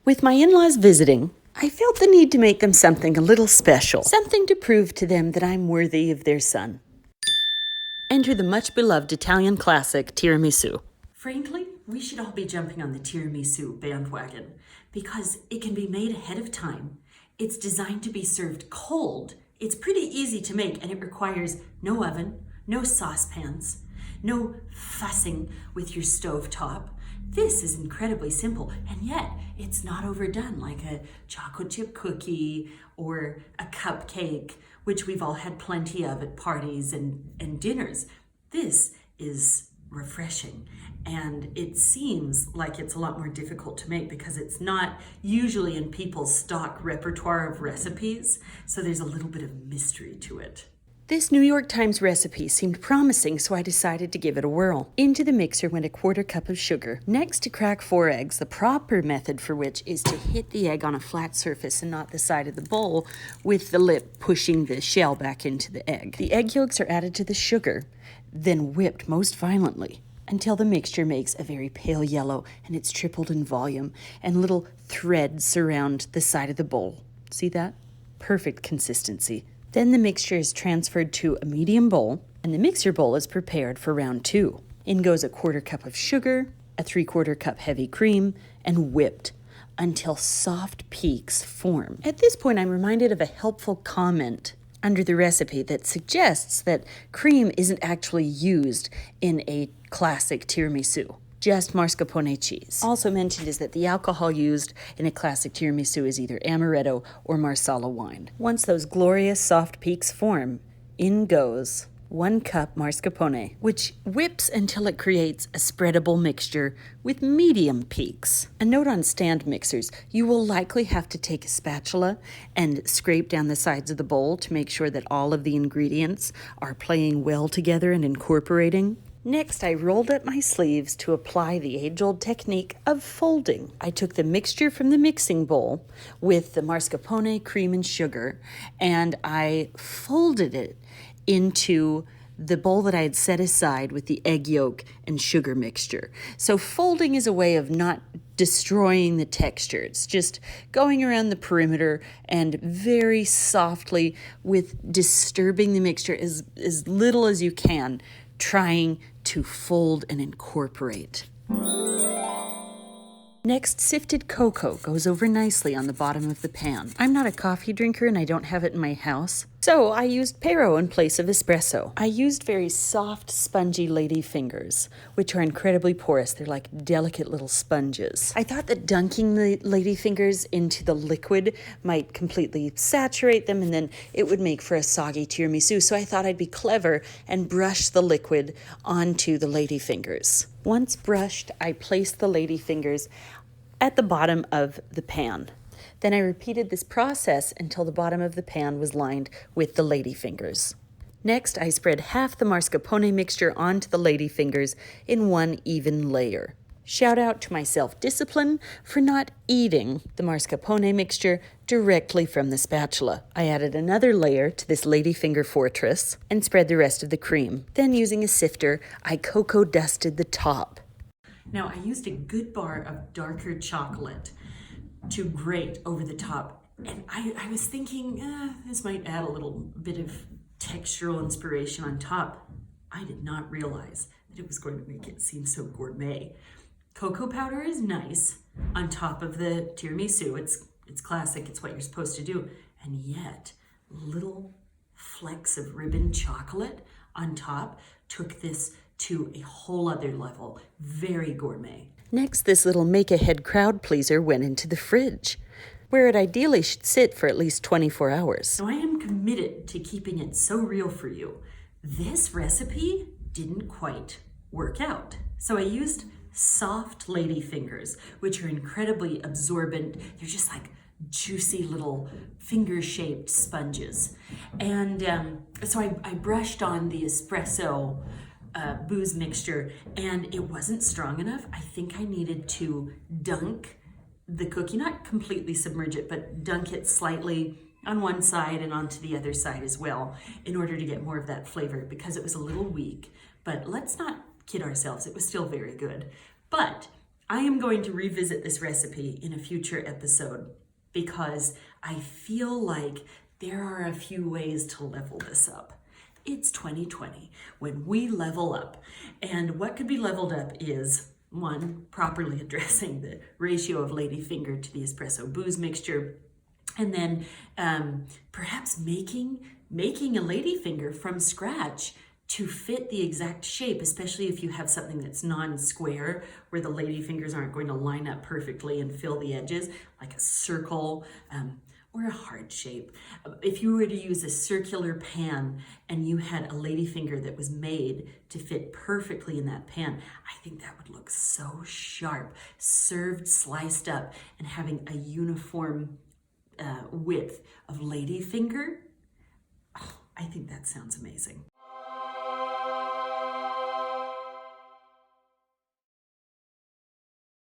With my in-laws visiting, I felt the need to make them something a little special, something to prove to them that I'm worthy of their son. Enter the much-beloved Italian classic tiramisu. Frankly, we should all be jumping on the tiramisu bandwagon because it can be made ahead of time. It's designed to be served cold. It's pretty easy to make, and it requires no oven, no saucepans, no fussing with your stovetop. This is incredibly simple, and yet it's not overdone like a chocolate chip cookie or a cupcake, which we've all had plenty of at parties and dinners. This is refreshing, and it seems like it's a lot more difficult to make because it's not usually in people's stock repertoire of recipes, so there's a little bit of mystery to it. This New York Times recipe seemed promising, so I decided to give it a whirl. Into the mixer went a 1/4 cup of sugar. Next, to crack 4 eggs, the proper method for which is to hit the egg on a flat surface and not the side of the bowl, with the lip pushing the shell back into the egg. The egg yolks are added to the sugar, then whipped most violently until the mixture makes a very pale yellow and it's tripled in volume, and little threads surround the side of the bowl. See that? Perfect consistency. Then the mixture is transferred to a medium bowl, and the mixer bowl is prepared for round 2. In goes a 1/4 cup of sugar, a 3/4 cup heavy cream, and whipped until soft peaks form. At this point, I'm reminded of a helpful comment under the recipe that suggests that cream isn't actually used in a classic tiramisu. Just mascarpone cheese. Also mentioned is that the alcohol used in a classic tiramisu is either amaretto or marsala wine. Once those glorious soft peaks form, in goes 1 cup mascarpone, which whips until it creates a spreadable mixture with medium peaks. A note on stand mixers: you will likely have to take a spatula and scrape down the sides of the bowl to make sure that all of the ingredients are playing well together and incorporating. Next, I rolled up my sleeves to apply the age-old technique of folding. I took the mixture from the mixing bowl with the mascarpone, cream, and sugar, and I folded it into the bowl that I had set aside with the egg yolk and sugar mixture. So folding is a way of not destroying the texture. It's just going around the perimeter and very softly, with disturbing the mixture as little as you can, trying to fold and incorporate. Next, sifted cocoa goes over nicely on the bottom of the pan. I'm not a coffee drinker and I don't have it in my house, so I used Pero in place of espresso. I used very soft, spongy lady fingers, which are incredibly porous. They're like delicate little sponges. I thought that dunking the lady fingers into the liquid might completely saturate them, and then it would make for a soggy tiramisu, so I thought I'd be clever and brush the liquid onto the lady fingers. Once brushed, I placed the lady fingers at the bottom of the pan. Then I repeated this process until the bottom of the pan was lined with the lady fingers. Next, I spread half the mascarpone mixture onto the lady fingers in one even layer. Shout out to my self-discipline for not eating the mascarpone mixture directly from the spatula. I added another layer to this ladyfinger fortress and spread the rest of the cream. Then, using a sifter, I cocoa dusted the top. Now, I used a good bar of darker chocolate to grate over the top, and I was thinking, this might add a little bit of textural inspiration on top. I did not realize that it was going to make it seem so gourmet. Cocoa powder is nice on top of the tiramisu. It's classic, it's what you're supposed to do. And yet, little flecks of ribbon chocolate on top took this to a whole other level. Very gourmet. Next, this little make-ahead crowd pleaser went into the fridge, where it ideally should sit for at least 24 hours. So I am committed to keeping it so real for you. This recipe didn't quite work out. So I used soft lady fingers, which are incredibly absorbent. They're just like juicy little finger-shaped sponges. And so I brushed on the espresso booze mixture, and it wasn't strong enough. I think I needed to dunk the cookie, not completely submerge it, but dunk it slightly on one side and onto the other side as well, in order to get more of that flavor, because it was a little weak. But let's not kid ourselves, it was still very good. But I am going to revisit this recipe in a future episode because I feel like there are a few ways to level this up. It's 2020 when we level up, and what could be leveled up is one, properly addressing the ratio of ladyfinger to the espresso booze mixture, and then perhaps making a ladyfinger from scratch to fit the exact shape, especially if you have something that's non-square, where the lady fingers aren't going to line up perfectly and fill the edges, like a circle or a heart shape. If you were to use a circular pan and you had a lady finger that was made to fit perfectly in that pan, I think that would look so sharp, served, sliced up, and having a uniform width of lady finger. Oh, I think that sounds amazing.